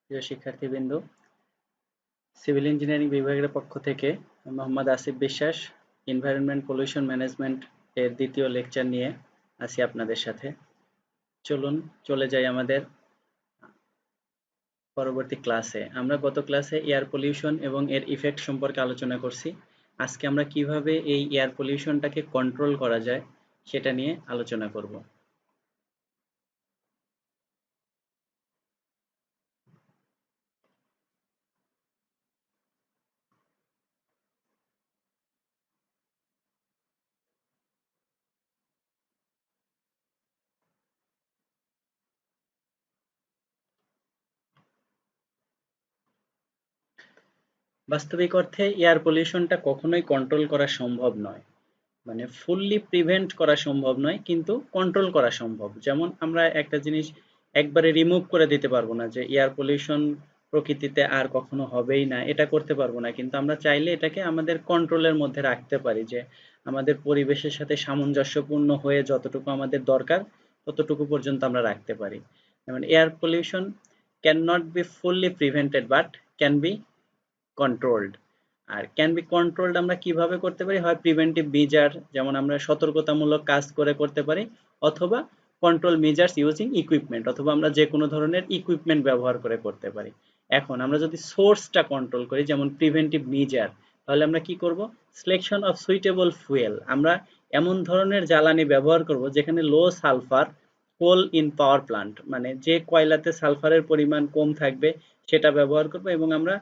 প্রিয় শিক্ষার্থীবৃন্দ, civil engineering বিভাগের পক্ষ থেকে মোহাম্মদ আসিফ বিশ্বাস এনভায়রনমেন্ট পলিউশন ম্যানেজমেন্ট এর দ্বিতীয় লেকচার নিয়ে আছি আপনাদের সাথে। চলুন চলে যাই আমাদের পরবর্তী ক্লাসে। আমরা গত ক্লাসে এয়ার পলিউশন এবং এর ইফেক্ট সম্পর্কে আলোচনা করছি। আজকে আমরা কিভাবে এই এয়ার পলিউশনটাকে কন্ট্রোল করা যায় সেটা নিয়ে আলোচনা করব। বাস্তবিক অর্থে এয়ার পলিউশনটা কখনোই কন্ট্রোল করা সম্ভব নয়। মানে ফুললি প্রিভেন্ট করা সম্ভব নয়, কিন্তু কন্ট্রোল করা সম্ভব। যেমন আমরা একটা জিনিস একবারে রিমুভ করে দিতে পারবো না যে এয়ার পলিউশন প্রকৃতিতে আর কখনো হবেই না, এটা করতে পারবো না, কিন্তু আমরা চাইলে এটাকে আমাদের কন্ট্রোলের মধ্যে রাখতে পারি, যে আমাদের পরিবেশের সাথে সামঞ্জস্যপূর্ণ হয়ে যতটুকু আমাদের দরকার ততটুকু পর্যন্ত আমরা রাখতে পারি। যেমন air pollution can not be fully prevented but can be controlled. আর ক্যান বি কন্ট্রোলড আমরা কিভাবে করতে পারি? হয় প্রিভেন্টিভ মেজার, যেমন আমরা সতর্কতামূলক কাজ করে করতে পারি, অথবা কন্ট্রোল মেজার্স ইউজিং ইকুইপমেন্ট, অথবা আমরা যে কোনো ধরনের ইকুইপমেন্ট ব্যবহার করে করতে পারি। এখন আমরা যদি সোর্সটা কন্ট্রোল করি, যেমন প্রিভেন্টিভ মেজার, তাহলে আমরা কি করব? সিলেকশন অফ সুইটেবল ফুয়েল, আমরা এমন ধরনের জ্বালানি ব্যবহার করব যেখানে low sulphur coal in power plant, মানে যে কয়লাতে সালফারের পরিমাণ কম থাকবে সেটা ব্যবহার করব, এবং আমরা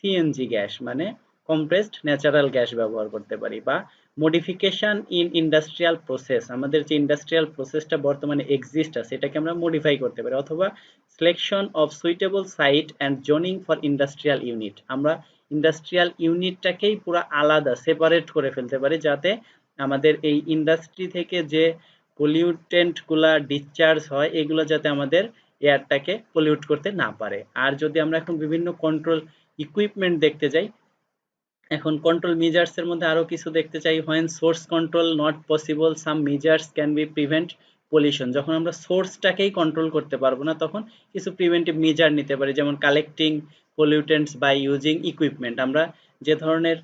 সিএনজি গ্যাস মানে কম্প্রেসড ন্যাচারাল গ্যাস ব্যবহার করতে পারি। বা মডিফিকেশন ইন ইন্ডাস্ট্রিয়াল প্রসেস, আমাদের যে ইন্ডাস্ট্রিয়াল প্রসেসটা বর্তমানে এক্সিস্ট আছে এটাকে আমরা মডিফাই করতে পারি, অথবা selection of suitable site and zoning for industrial unit, আমরা ইন্ডাস্ট্রিয়াল ইউনিটটাকেই পুরো আলাদা সেপারেট করে ফেলতে পারি, যাতে আমাদের এই ইন্ডাস্ট্রি থেকে যে পলিউটেন্ট গুলা ডিসচার্জ হয় এগুলো যাতে আমাদের এয়ারটাকে পলিউট করতে না পারে। আর যদি আমরা এখন বিভিন্ন কন্ট্রোল ইকুইপমেন্ট দেখতে যাই, এখন কন্ট্রোল মেজার্স এর মধ্যে আরো কিছু দেখতে চাই। When source control not possible some measures can be prevent pollution, যখন আমরা সোর্সটাকেই কন্ট্রোল করতে পারবো না তখন কিছু প্রিভেন্টিভ মেজার নিতে পারি, যেমন collecting pollutants by using equipment, আমরা যে ধরনের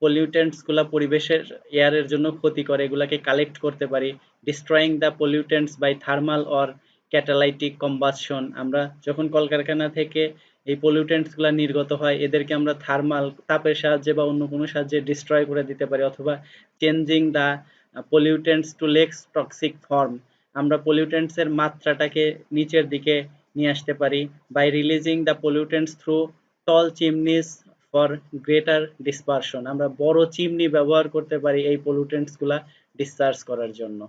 পলিউটেন্টস গুলা পরিবেশের এয়ারের জন্য ক্ষতি করে এগুলাকে কালেক্ট করতে পারি। Destroying the pollutants by thermal or catalytic combustion, আমরা যখন কলকারখানা থেকে এই পলিউটেন্টস গুলা নির্গত হয় এদেরকে আমরা থার্মাল তাপের সাহায্যে বা অন্য কোনো সাহায্যে ডিস্ট্রয় করে দিতে পারি, অথবা changing the pollutants to less toxic form, আমরা পলিউটেন্টস এর মাত্রাটাকে নিচের দিকে নিয়ে আসতে পারি। By releasing the pollutants through tall chimneys for greater dispersion, আমরা বড় চিমনি ব্যবহার করতে পারি এই পলিউটেন্টস গুলা ডিসচার্জ করার জন্য।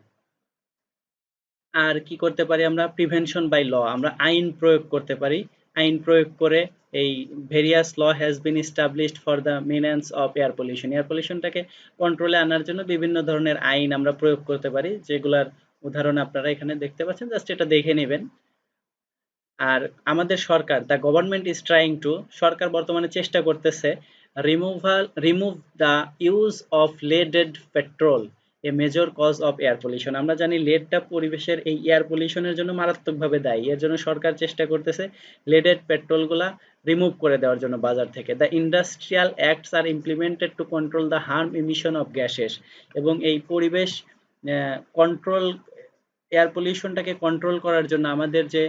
আর কি করতে পারি? আমরা প্রিভেনশন বাই ল, আমরা আইন প্রয়োগ করতে পারি। আইন প্রয়োগ করে এই various law has been established for the maintenance of air pollution, air পলিউশনটাকে কন্ট্রোলে আনার জন্য বিভিন্ন ধরনের আইন আমরা প্রয়োগ করতে পারি, যেগুলার উদাহরণ আপনারা এখানে দেখতে পাচ্ছেন, জাস্ট এটা দেখে নেবেন। আর আমাদের সরকার, the government is trying to, সরকার বর্তমানে চেষ্টা করতেছে remove the use of leaded petrol, a major cause of air pollution. আমরা জানি লেডটা পরিবেশের এই এয়ার পলিউশনের জন্য মারাত্মকভাবে দায়ী, এর জন্য সরকার চেষ্টা করতেছে লেডেড পেট্রোলগুলা রিমুভ করে দেওয়ার জন্য বাজার থেকে। The industrial acts are implemented to control the harm emission of gases, এবং এই পরিবেশ কন্ট্রোল এয়ার পলিউশনটাকে কন্ট্রোল করার জন্য আমাদের যে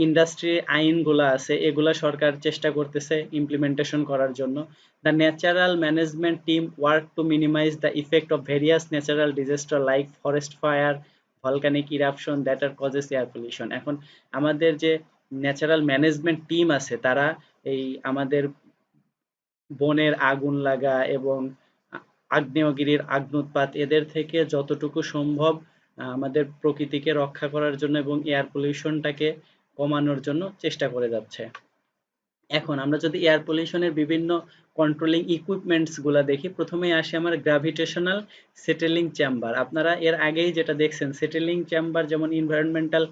ইন্ডাস্ট্রি আইনগুলো আছে এগুলা সরকার চেষ্টা করতেছে ইমপ্লিমেন্টেশন করার জন্য। The natural management team work to minimize the effect of various natural disaster like forest fire, volcanic eruption that are causes air pollution. এখন আমাদের যে ন্যাচারাল ম্যানেজমেন্ট টিম আছে তারা এই আমাদের বনের আগুন লাগা এবং আগ্নেয়গিরির অগ্ন্যুৎপাত এদের থেকে যতটুকু সম্ভব আমাদের প্রকৃতিকে রক্ষা করার জন্য এবং এয়ার পলিউশনটাকে কমানোর জন্য চেষ্টা করে যাচ্ছে। এখন আমরা যদি এয়ার পলিউশনের বিভিন্ন কন্ট্রোলিং ইকুইপমেন্টস গুলা দেখি, প্রথমেই আসে আমার গ্র্যাভিটেশনাল সেটেলিং চেম্বার। আপনারা এর আগেই যেটা দেখছেন সেটেলিং চেম্বার, যেমন এনভায়রনমেন্টাল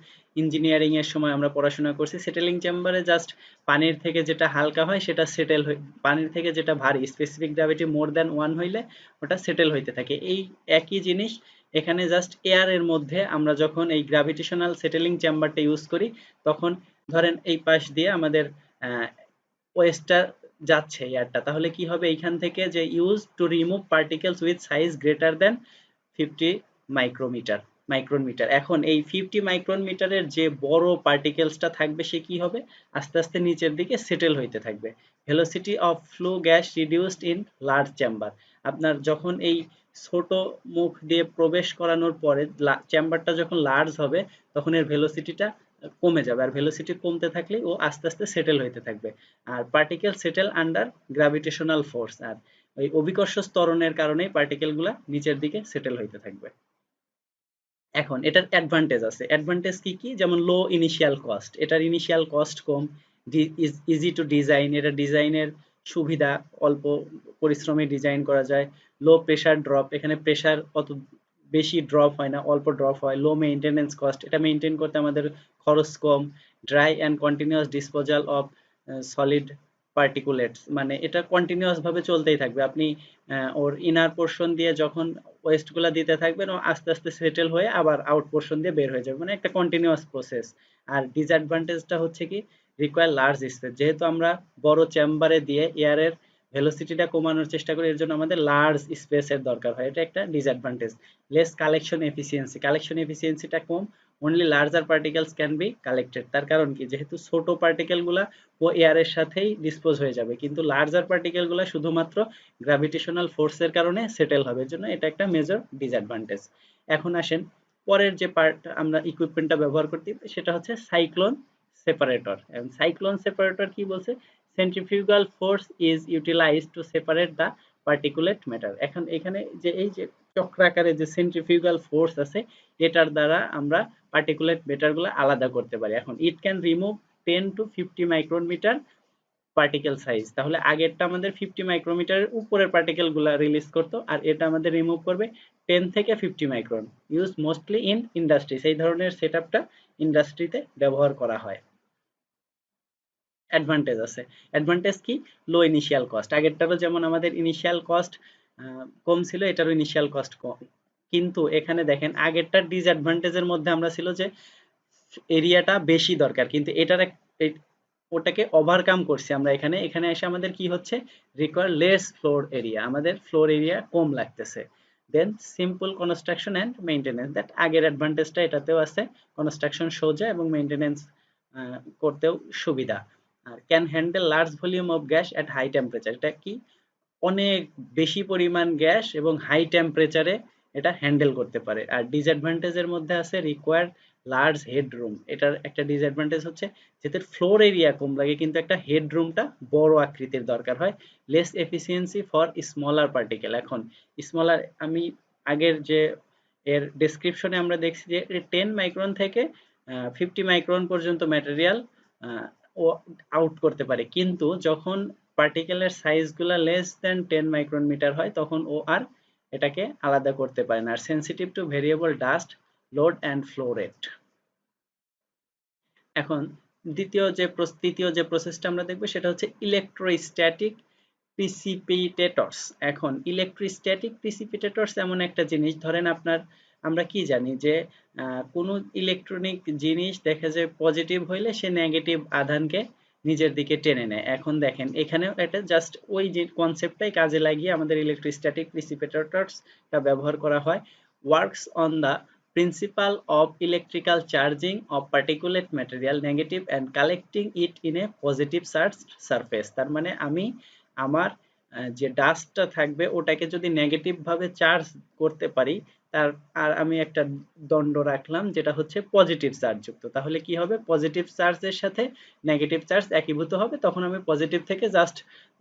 ইঞ্জিনিয়ারিং এর সময় আমরা পড়াশোনা করছি, সেটেলিং চেম্বারে জাস্ট পানির থেকে যেটা হালকা হয় সেটা সেটেল হয়, পানির থেকে যেটা ভারী স্পেসিফিক গ্র্যাভিটি মোর দ্যান 1 হইলে ওটা সেটেল হইতে থাকে। এই একই জিনিস এখানে জাস্ট এয়ারের মধ্যে আমরা যখন এই গ্র্যাভিটেশনাল সেটেলিং চেম্বারটা ইউজ করি তখন ধরেন এই পাশ দিয়ে আমাদের ওয়েস্টটা যাচ্ছে এয়ারটা, তাহলে কি হবে এইখান থেকে যে use to remove particles with size greater than 50 micrometer micron meter. এখন এই 50 মাইক্রন মিটারের যে বড় পার্টিকেলসটা থাকবে সে কি হবে, আস্তে আস্তে নিচের দিকে সেটেল হইতে থাকবে। Velocity of flow gas reduced in large chamber. আপনার যখন এই ছোট মুখ দিয়ে প্রবেশ করানোর পরে চেম্বারটা যখন লার্জ হবে তখন এর ভেলোসিটিটা কমে যাবে, আর ভেলোসিটি কমতে থাকলে ও আস্তে আস্তে সেটেল হইতে থাকবে। আর particle settle under gravitational force, আর ওই অভিকর্ষ ত্বরণের কারণেই পার্টিকেল গুলা নিচের দিকে সেটেল হইতে থাকবে। এখন এটার অ্যাডভান্টেজ আছে। অ্যাডভান্টেজ কি কি? যেমন লো ইনিশিয়াল কস্ট, এটার ইনিশিয়াল কস্ট কম, ইজি টু ডিজাইন, এটা ডিজাইনের সুবিধা, অল্প পরিশ্রমে ডিজাইন করা যায়। লো প্রেসার ড্রপ, এখানে প্রেসার অত বেশি ড্রপ হয় না, অল্প ড্রপ হয়। লো মেইনটেনেন্স কস্ট, এটা মেইনটেইন করতে আমাদের খরচ কম। Dry and continuous disposal of solid particulates, মানে এটা কন্টিনিউয়াস ভাবে চলতেই থাকবে। আপনি ওর ইনার পোর্শন দিয়ে যখন ওয়েস্ট গুলা দিতে থাকবেন ও আস্তে আস্তে সেটেল হয়ে আবার আউট পোর্শন দিয়ে বের হয়ে যাবে, মানে একটা কন্টিনিউয়াস প্রসেস। আর ডিসঅ্যাডভান্টেজটা হচ্ছে কি, রিকোয়ার লার্জ স্পেস, যেহেতু আমরা বড় চেম্বারে দিয়ে এয়ারের ভেলোসিটিটা কমানোর চেষ্টা করি, এর জন্য আমাদের লার্জ স্পেসের দরকার হয়, এটা একটা disadvantage. Less collection efficiency, collection এফিসিয়েন্সিটা কম, only larger particles can be collected. তার কারণ কি, যেহেতু ছোট পার্টিকেল গুলা ও এয়ারের সাথেই ডিসপোজ হয়ে যাবে, কিন্তু লার্জার পার্টিকেল গুলা শুধুমাত্র গ্র্যাভিটেশনাল ফোর্সের কারণে সেটেল হবে, এর জন্য এটা একটা মেজর ডিসঅ্যাডভান্টেজ। এখন আসেন পরের যে পার্ট আমরা ইকুইপমেন্টটা ব্যবহার করতে, সেটা হচ্ছে সাইক্লোন সেপারেটর। এবং সাইক্লোন সেপারেটর কি বলছে, centrifugal force is utilized to separate the particulate matter. এখন এখানে যে এই যে চক্রাকারে যে সেন্ট্রিফিউগাল ফোর্স আছে, এটার দ্বারা আমরা পার্টিকুলেট ম্যাটারগুলো আলাদা করতে পারি। এখন it can remove 10 to 50 micron metre particle size. তাহলে আগেরটা আমাদের 50 মাইক্রোমিটারের উপরের পার্টিকেল গুলা রিলিজ করতো, আর এটা আমাদের রিমুভ করবে 10 থেকে 50 micron. Use mostly in industries, এই ধরনের সেটআপটা ইন্ডাস্ট্রিতে ব্যবহার করা হয়। অ্যাডভান্টেজ আছে। অ্যাডভান্টেজ কি, লো ইনিশিয়াল কস্ট, আগেরটারও যেমন আমাদের ইনিশিয়াল কস্ট কম ছিল, এটারও ইনিশিয়াল কস্ট কম। কিন্তু এখানে দেখেন আগেরটার ডিসঅ্যাডভান্টেজের মধ্যে আমরা ছিল যে এরিয়াটা বেশি দরকার, কিন্তু এটার ওটাকে ওভারকাম করছি আমরা। এখানে এখানে এসে আমাদের কি হচ্ছে, রিকোয়ার লেস ফ্লোর এরিয়া, আমাদের ফ্লোর এরিয়া কম লাগতেছে। Then simple construction and maintenance, that আগের অ্যাডভান্টেজটা এটাতেও আছে, কনস্ট্রাকশন সোজা এবং মেইনটেনেন্স করতেও সুবিধা। আর can handle large volume of gas at high temperature, এটা কি, অনেক বেশি পরিমাণ গ্যাস এবং হাই টেম্পারেচারে এটা হ্যান্ডেল করতে পারে। আর ডিসঅ্যাডভান্টেজের মধ্যে আছে রিকোয়ার্ড লার্জ হেডরুম, এটার একটা ডিসঅ্যাডভান্টেজ হচ্ছে যেতে ফ্লোর এরিয়া কম লাগে কিন্তু একটা হেডরুমটা বড় আকৃতির দরকার হয়। Less efficiency for smaller particle, এখন স্মলার আমি আগের যে এর ডেসক্রিপশনে আমরা দেখছি যে 10 মাইক্রন থেকে 50 মাইক্রন পর্যন্ত ম্যাটেরিয়াল ও আউট করতে পারে, কিন্তু যখন পার্টিকেলের সাইজগুলা লেস দেন 10 মাইক্রন মিটার হয় তখন ও আর এটাকে আলাদা করতে পারে না। আর sensitive to variable dust load and flow rate. এখন তৃতীয় যে প্রসেসটা আমরা দেখবো সেটা হচ্ছে ইলেকট্রোস্ট্যাটিক প্রিসিপিটেটরস। এখন ইলেকট্রোস্ট্যাটিক প্রিসিপিটেটরস এমন একটা জিনিস, ধরেন আপনার, আমরা কি জানি যে কোনো ইলেকট্রনিক জিনিস দেখা যায় পজিটিভ হইলে সে নেগেটিভ আধানকে নিজের দিকে টেনে নেয়। এখন দেখেন এখানেও এটা জাস্ট ওই যে কনসেপ্টটাই কাজে লাগিয়ে আমাদের ইলেকট্রোস্ট্যাটিক প্রিসিপিটেটরসটা ব্যবহার করা হয়। Works on the principle of electrical charging of particulate material negative and collecting it in a positive charged surface। তার মানে আমি আমার যে ডাস্টটা থাকবে ওটাকে যদি নেগেটিভ ভাবে চার্জ করতে পারি, তার আর আমি একটা দণ্ড রাখলাম যেটা হচ্ছে পজিটিভ চার্জ যুক্ত, তাহলে কি হবে, পজিটিভ চার্জের সাথে নেগেটিভ চার্জ একীভূত হবে, তখন আমি পজিটিভ থেকে জাস্ট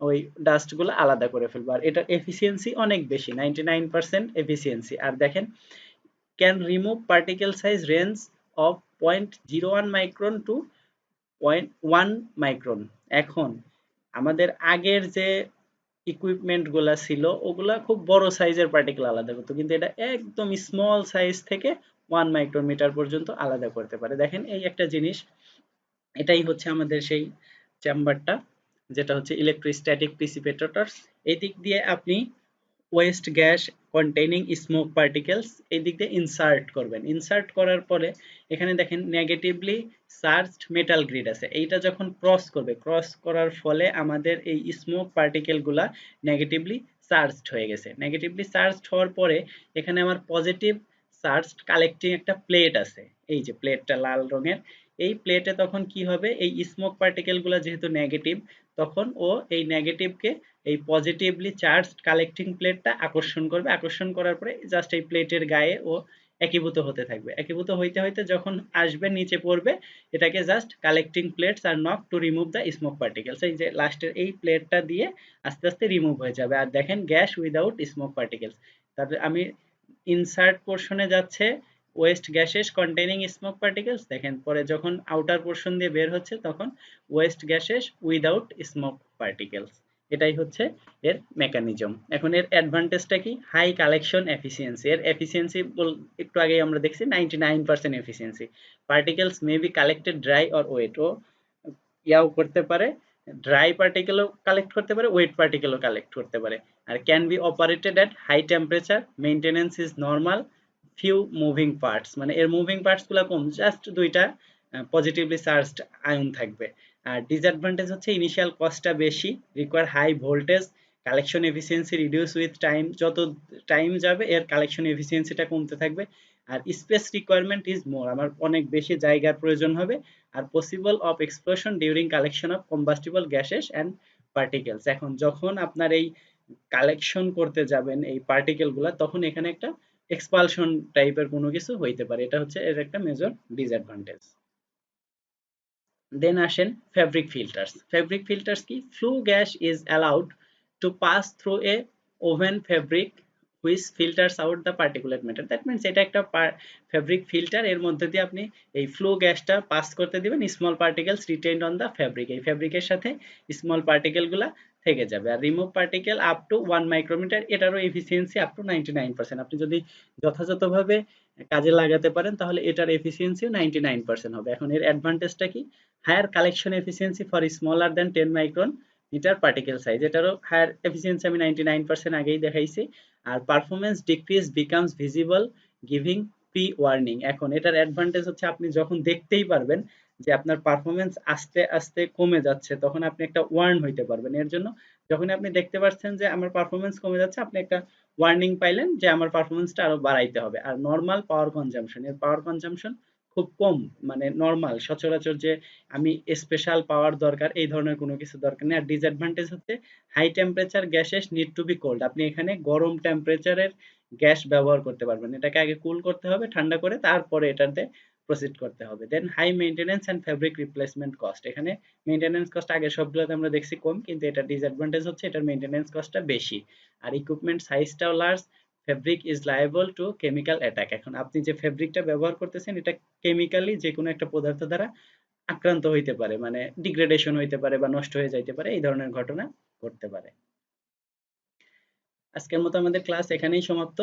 ওই ডাস্টগুলো আলাদা করে ফেলবো। আর এটার এফিসিয়েন্সি অনেক বেশি, 99% এফিসিয়েন্সি। আর দেখেন can remove particle size range of 0.01 micron to 0.1 micron। এখন আমাদের আগের যে ইকুইপমেন্ট গুলা ছিল ওগুলা খুব বড় সাইজের পার্টিকেল আলাদা করতো, কিন্তু এটা একদম স্মল সাইজ থেকে 1 মাইক্রোমিটার পর্যন্ত আলাদা করতে পারে। দেখেন এই একটা জিনিস, এটাই হচ্ছে আমাদের সেই চেম্বারটা, যেটা হচ্ছে ইলেকট্রোস্ট্যাটিক প্রিসিপিটেটরস। এই দিক দিয়ে আপনি West gas containing smoke particles এই দিক দিয়ে ইনসার্ট করবেন। ইনসার্ট করার পরে এখানে দেখেন নেগেটিভলি চার্জড মেটাল গ্রিড আছে, এইটা যখন ক্রস করবে, ক্রস করার ফলে আমাদের এই স্মোক পার্টিকেলগুলা নেগেটিভলি চার্জড হয়ে গেছে। নেগেটিভলি চার্জড হওয়ার পরে এখানে আমার পজিটিভ চার্জড কালেক্টিং একটা প্লেট আছে, এই যে প্লেটটা লাল রঙের, এই প্লেটে তখন কি হবে, এই স্মোক পার্টিকেলগুলো যেহেতু নেগেটিভ, তখন ও এই নেগেটিভকে এই পজিটিভলি চার্জড কালেক্টিং প্লেটটা আকর্ষণ করবে। আকর্ষণ করার পরে জাস্ট এই প্লেটের গায়ে ও একীভূত হতে থাকবে। একীভূত হইতে হইতে যখন আসবে নিচে পড়বে, এটাকে just collecting plates are knock to remove the smoke particles, এই যে লাস্টের এই প্লেটটা দিয়ে আস্তে আস্তে রিমুভ হয়ে যাবে। আর দেখেন গ্যাস উইদাউট স্মোক পার্টিকেলস। তারপরে আমি ইনসার্ট পোর্শনে যাচ্ছে waste gases containing smoke particles, দেখেন পরে যখন আউটার পোর্শন দিয়ে বের হচ্ছে তখন waste gases without smoke particles. এটাই হচ্ছে এর মেকানিজম। এখন এর অ্যাডভান্টেজটা কি? High collection efficiency. এর এফিসিয়েন্সি একটু আগেই আমরা দেখছি 99% efficiency. Particles may be collected dry or wet, ও ইয়াও করতে পারে, ড্রাই পার্টিকেলও কালেক্ট করতে পারে, ওয়েট পার্টিকেলও কালেক্ট করতে পারে। আর can be operated at high temperature, maintenance is normal, few moving parts, মানে এর মুভিং পার্টস গুলো কম, জাস্ট দুইটা পজিটিভলি চার্জড আয়ন থাকবে। আর ডিসঅ্যাডভান্টেজ হচ্ছে ইনিশিয়াল কস্টটা বেশি, require high voltage, collection efficiency reduce with time, যত টাইম যাবে এর কালেকশন এফিসিয়েন্সিটা কমতে থাকবে। আর স্পেস রিকোয়ারমেন্ট ইজ মোর, আমার অনেক বেশি জায়গার প্রয়োজন হবে। আর possible of explosion during collection of কম্বাস্টিবল gases and particles. এখন যখন আপনার এই কালেকশন করতে যাবেন এই পার্টিকেলগুলা, তখন এখানে একটা এক্সপালশন টাইপের কোনো কিছু হইতে পারে, এটা হচ্ছে এর একটা মেজর ডিসঅ্যাডভান্টেজ। দেন আসেন ফ্যাব্রিক ফিল্টার্স। ফ্যাব্রিক ফিল্টার্স কি? Flue gas is allowed to pass through a woven fabric which filters out the particulate matter. That means এটা একটা ফ্যাব্রিক ফিল্টার, এর মধ্যে দিয়ে আপনি এই ফ্লু গ্যাসটা পাস করতে দিবেন, small particles retained on the fabric, এই ফ্যাব্রিকের সাথে স্মল পার্টিকেলগুলা থেকে যাবে। আর remove particle up to 1 micrometre, এটারও এফিসিয়েন্সি আপ টু 99%। আপনি যদি যথাযথভাবে কাজে লাগাতে পারেন তাহলে এটার এফিসিয়েন্সিও 99% হবে। এখন এর অ্যাডভান্টেজটা কি? Higher collection efficiency for smaller than 10 micron metre particle size, এটারও হায়ার এফিসিয়েন্সি আমি 99% আগেই দেখাইছি। আর performance decrease becomes visible giving pre warning. এখন এটার অ্যাডভান্টেজ হচ্ছে আপনি যখন দেখতেই পারবেন যে আপনার পারফরমেন্স আস্তে আস্তে কমে যাচ্ছে, তখন আপনি একটা ওয়ার্ন হইতে পারবেন। এর জন্য যখন আপনি দেখতে পাচ্ছেন যে আমার পারফরমেন্স কমে যাচ্ছে, আপনি একটা ওয়ার্নিং পাইলেন যে আমার পারফরমেন্সটা আরো বাড়াইতে হবে। আর নর্মাল পাওয়ার কনজাম্পশন, এর পাওয়ার কনজাম্পশন খুব কম, মানে নর্মাল সচরাচর যে আমি স্পেশাল পাওয়ার দরকার এই ধরনের কোনো কিছু দরকার নেই। আর ডিসঅ্যাডভান্টেজ হচ্ছে high temperature gases need to be cold, আপনি এখানে গরম টেম্পারেচারের গ্যাস ব্যবহার করতে পারবেন, এটাকে আগে কুল করতে হবে ঠান্ডা করে, তারপরে এটাতে প্রসিড করতে হবে। Then high maintenance and fabric replacement cost, এখানে মেইনটেনেন্স কস্ট আগের সবগুলোতে আমরা দেখছি কম, কিন্তু এটা ডিসঅ্যাডভান্টেজ হচ্ছে এটার মেইনটেনেন্স কস্টটা বেশি। আর ইকুইপমেন্ট সাইজটাও large, fabric is liable to chemical attack. এখন আপনি যে ফেব্রিকটা ব্যবহার করতেছেন এটা কেমিক্যালি যে কোনো একটা পদার্থ দ্বারা আক্রান্ত হইতে পারে, মানে ডিগ্রেডেশন হইতে পারে বা নষ্ট হয়ে যাইতে পারে, এই ধরনের ঘটনা ঘটতে পারে। আজকের মতো আমাদের ক্লাস এখানেই সমাপ্ত।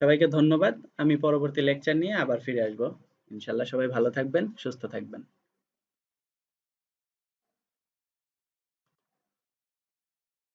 সবাইকে ধন্যবাদ। আমি পরবর্তী লেকচার নিয়ে আবার ফিরে আসবো। ইনশাল্লাহ সবাই ভালো থাকবেন, সুস্থ থাকবেন।